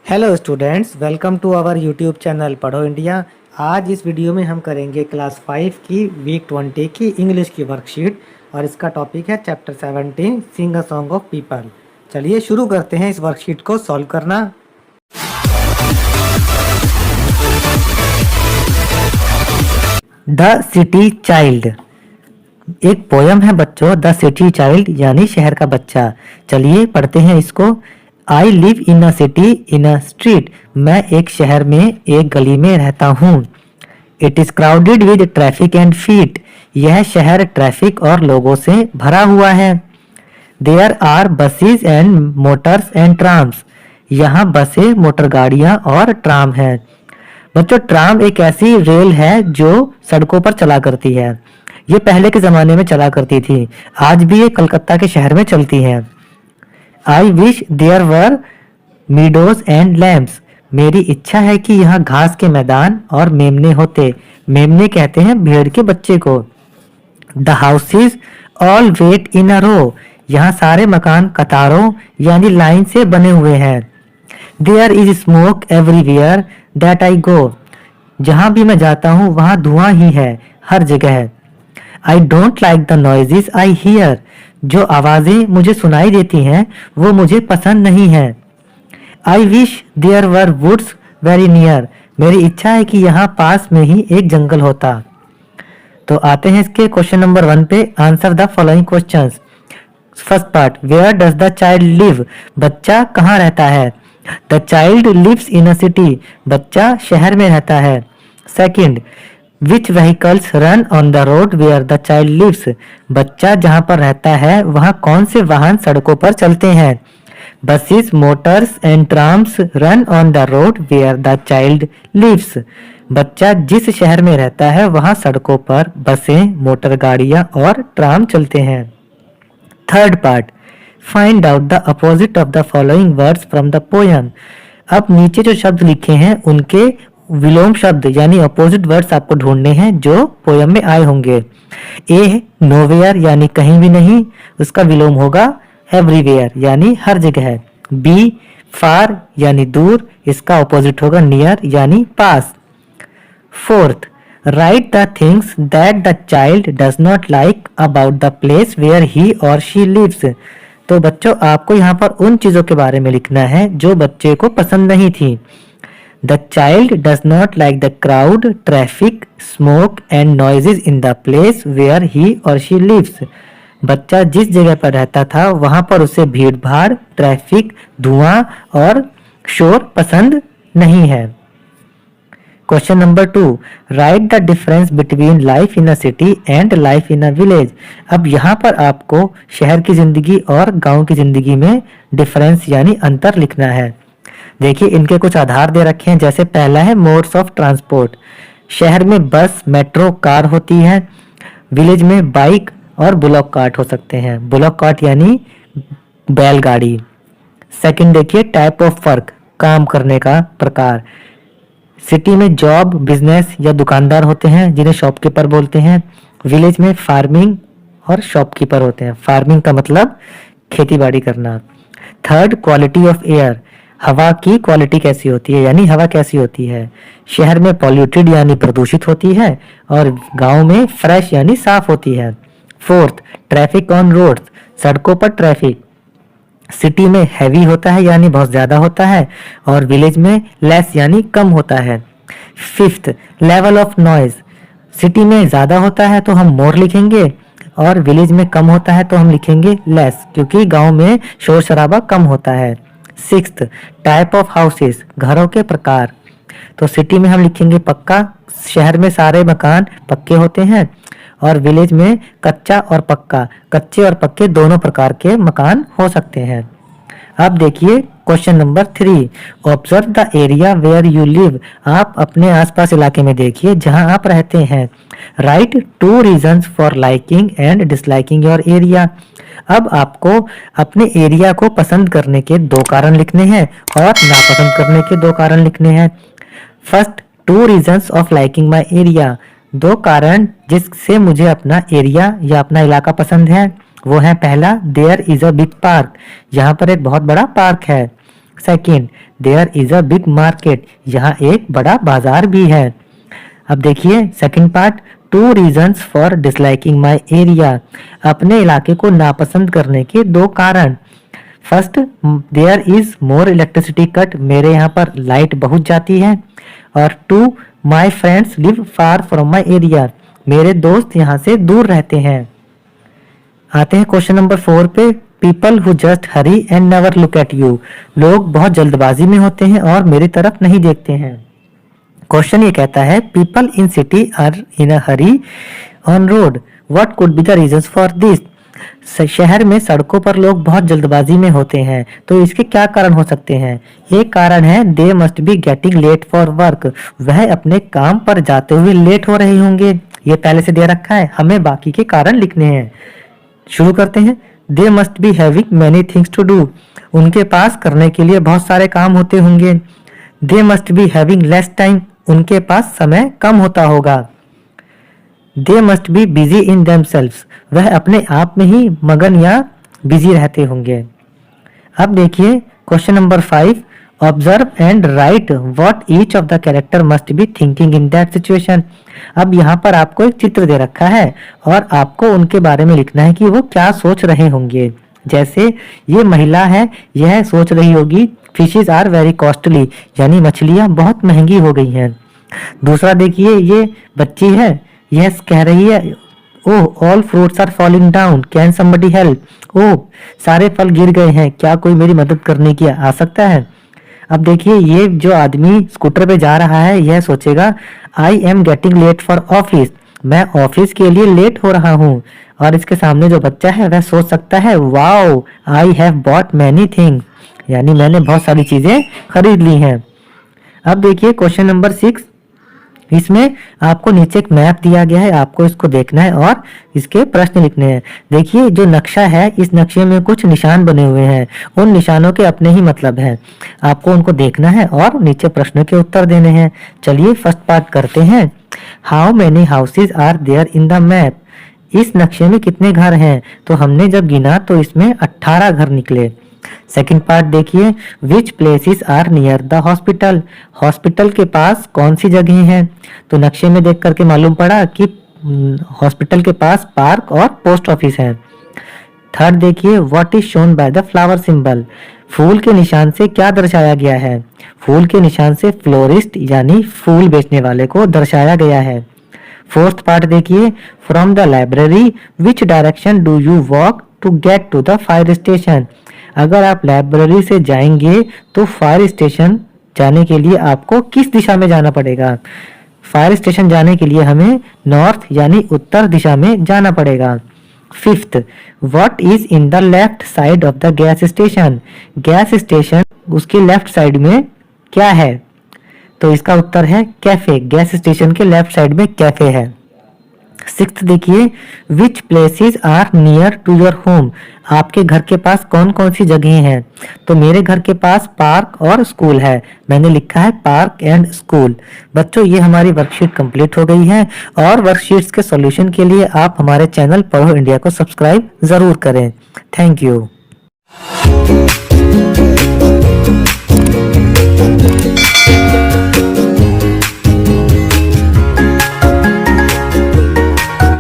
Hello students, welcome to our YouTube channel Padho India. आज इस video में हम करेंगे क्लास 5 की वीक 20 की इंग्लिश की वर्कशीट और इसका टॉपिक है chapter 17 sing a song of people. चलिए शुरू करते हैं इस वर्कशीट को सॉल्व करना। द सिटी चाइल्ड एक पोयम है बच्चों, द सिटी चाइल्ड यानी शहर का बच्चा। चलिए पढ़ते हैं इसको। I live in a city in a street, मैं एक शहर में एक गली में रहता हूँ। It is crowded with traffic and feet, यह शहर ट्रैफिक और लोगों से भरा हुआ है। There are buses and motors and trams, यहाँ बसें, मोटर गाड़ियाँ और ट्राम है। बच्चों ट्राम एक ऐसी रेल है जो सड़कों पर चला करती है। ये पहले के जमाने में चला करती थी, आज भी ये कलकत्ता के शहर में चलती है। I wish there were meadows and lamps, मेरी इच्छा है कि यहाँ घास के मैदान और मेमने होते। मेमने कहते हैं भेड़ के बच्चे को। द हाउसेज ऑल वेट इन अ रो, यहाँ सारे मकान कतारों यानी लाइन से बने हुए हैं। There is smoke everywhere that I go, जहाँ भी मैं जाता हूँ वहाँ धुआं ही है, हर जगह। I don't like the noises I hear, जो आवाजें मुझे सुनाई देती हैं वो मुझे पसंद नहीं है। I wish there were woods very near, मेरी इच्छा है कि यहाँ पास में ही एक जंगल होता। तो आते हैं इसके क्वेश्चन नंबर 1 पे। Answer the following questions. First part, where does the child live, बच्चा कहाँ रहता है। The child lives in a city, बच्चा शहर में रहता है। Second, which vehicles run on the road where the child lives, बच्चा जहाँ पर रहता है वहाँ कौन से वाहन सड़कों पर चलते हैं। Buses, motors and trams run on the road where the child lives, बच्चा जिस शहर में रहता है वहाँ सड़कों पर बसें, मोटर गाड़ियाँ और ट्राम चलते हैं। Third part, find out the opposite of the following words from the poem. अब नीचे जो शब्द लिखे हैं उनके विलोम शब्द यानी अपोजिट वर्ड्स आपको ढूंढने हैं जो पोयम में आए होंगे। ए नोवेयर यानी कहीं भी नहीं, उसका विलोम होगा एवरीवेयर यानी हर जगह। बी फार यानी दूर, इसका अपोजिट होगा नियर यानी पास। Fourth, right the things that the child does not like about the place where he और शी लिव्स, तो बच्चों आपको यहाँ पर उन चीजों के बारे में लिखना है जो बच्चे को पसंद नहीं थी। The child does not like the crowd, traffic, smoke and noises in the place where he or she lives. बच्चा जिस जगह पर रहता था वहां पर उसे भीड़ भाड़, ट्रैफिक, धुआं और शोर पसंद नहीं है। Question number 2, right the difference between life in a city and life in a village. अब यहाँ पर आपको शहर की जिंदगी और गांव की जिंदगी में डिफरेंस यानी अंतर लिखना है। देखिए इनके कुछ आधार दे रखे हैं, जैसे पहला है मोड्स ऑफ ट्रांसपोर्ट। शहर में बस, मेट्रो, कार होती है। विलेज में बाइक और बुलॉक कार्ट हो सकते हैं। बुलॉक कार्ट यानी बैलगाड़ी। सेकंड देखिए टाइप ऑफ वर्क, काम करने का प्रकार। सिटी में जॉब, बिजनेस या दुकानदार होते हैं जिन्हें शॉपकीपर बोलते हैं। विलेज में फार्मिंग और शॉपकीपर होते हैं। फार्मिंग का मतलब खेती बाड़ी करना। थर्ड क्वालिटी ऑफ एयर, हवा की क्वालिटी कैसी होती है यानी हवा कैसी होती है। शहर में पॉल्यूटेड यानी प्रदूषित होती है और गांव में फ्रेश यानी साफ होती है। फोर्थ ट्रैफिक ऑन रोड्स, सड़कों पर ट्रैफिक। सिटी में हैवी होता है यानी बहुत ज्यादा होता है और विलेज में लेस यानी कम होता है। Fifth level of noise, city में ज्यादा होता है तो हम मोर लिखेंगे और विलेज में कम होता है तो हम लिखेंगे लेस, क्योंकि गांव में शोर शराबा कम होता है। सिक्स्थ टाइप ऑफ हाउसेस, घरों के प्रकार। तो सिटी में हम लिखेंगे पक्का, शहर में सारे मकान पक्के होते हैं और विलेज में कच्चा और पक्का, कच्चे और पक्के दोनों प्रकार के मकान हो सकते हैं। अब देखिए question number 3, observe the area where you live. आप अपने आसपास इलाके में देखिए जहां आप रहते हैं। Right 2 reasons for liking and disliking your area. अब आपको अपने एरिया को पसंद करने के 2 कारण लिखने हैं और नापसंद करने के 2 कारण लिखने हैं। First 2 reasons of liking my area, 2 कारण जिससे मुझे अपना एरिया या अपना इलाका पसंद है वो है, पहला there is a big park, यहाँ पर एक बहुत बड़ा पार्क है। Second, there is a big market, यहाँ एक बड़ा बाजार भी है। अब देखिए second part, 2 reasons for disliking my area, अपने इलाके को नापसंद करने के 2 कारण। First, there is more electricity cut, मेरे यहाँ पर लाइट बहुत जाती है। और 2, my friends live far from my area, मेरे दोस्त यहाँ से दूर रहते हैं। आते हैं क्वेश्चन नंबर 4 पे, people who just Hari and never look at you, लोग बहुत जल्दबाजी में होते हैं और मेरी तरफ नहीं देखते हैं। क्वेश्चन ये कहता है, people in city are in a hurry on road, what could be the reasons for this, शहर में सड़कों पर लोग बहुत जल्दबाजी में होते हैं, तो इसके क्या कारण हो सकते हैं। एक कारण है, they must be getting late for work, वह अपने काम पर जाते हुए लेट हो रहे होंगे, ये पहले से दे रखा है, हमें बाकी के कारण लिखने हैं। शुरू करते हैं, they must be having many things to do, उनके पास करने के लिए बहुत सारे काम होते होंगे। दे must be having less time, उनके पास समय कम होता होगा। दे must be busy in themselves, वह अपने आप में ही मगन या बिजी रहते होंगे। अब देखिए question number 5, observe and right what each of the character must be thinking in that situation. अब यहाँ पर आपको एक चित्र दे रखा है और आपको उनके बारे में लिखना है कि वो क्या सोच रहे होंगे। जैसे ये महिला है, यह सोच रही होगी फिशेज आर वेरी कॉस्टली, यानी मछलियां बहुत महंगी हो गई हैं। दूसरा देखिए, ये बच्ची है, यह कह रही है, oh all fruits are falling down, can somebody help, oh सारे फल गिर गए हैं, क्या कोई मेरी मदद करने की आ सकता है। अब देखिए ये जो आदमी स्कूटर पे जा रहा है, यह सोचेगा I am getting late for office, मैं ऑफिस के लिए लेट हो रहा हूँ। और इसके सामने जो बच्चा है वह सोच सकता है, wow I have bought many things, यानी मैंने बहुत सारी चीजें खरीद ली हैं। अब देखिए क्वेश्चन नंबर 6, इसमें आपको नीचे एक मैप दिया गया है, आपको इसको देखना है और इसके प्रश्न लिखने हैं। देखिए जो नक्शा है, इस नक्शे में कुछ निशान बने हुए हैं, उन निशानों के अपने ही मतलब है, आपको उनको देखना है और नीचे प्रश्नों के उत्तर देने हैं। चलिए फर्स्ट पार्ट करते हैं। How many houses are there in the map, इस नक्शे में कितने घर हैं, तो हमने जब गिना तो इसमें 18 घर निकले। सेकंड पार्ट देखिए, which places are near the hospital, hospital के पास कौन सी जगह हैं, तो नक्शे में देख करके मालूम पड़ा कि हॉस्पिटल के पास पार्क और पोस्ट ऑफिस है। थर्ड देखिए, what is shown by the flower symbol, फूल के निशान से क्या दर्शाया गया है, फूल के निशान से फ्लोरिस्ट यानी फूल बेचने वाले को दर्शाया गया है। फोर्थ पार्ट देखिए, from the library which direction do you walk to get to the fire station, अगर आप लाइब्रेरी से जाएंगे तो फायर स्टेशन जाने के लिए आपको किस दिशा में जाना पड़ेगा। फायर स्टेशन जाने के लिए हमें नॉर्थ यानी उत्तर दिशा में जाना पड़ेगा। Fifth, what is in the left side of the gas station, gas station उसके लेफ्ट साइड में क्या है, तो इसका उत्तर है कैफे, गैस स्टेशन के लेफ्ट साइड में कैफे है। सिक्स्थ देखिए, which places are near to your home, आपके घर के पास कौन कौन सी जगह हैं, तो मेरे घर के पास पार्क और स्कूल है, मैंने लिखा है पार्क एंड स्कूल। बच्चों ये हमारी वर्कशीट कंप्लीट हो गई है और वर्कशीट्स के सॉल्यूशन के लिए आप हमारे चैनल पढ़ो इंडिया को सब्सक्राइब जरूर करें। Thank you.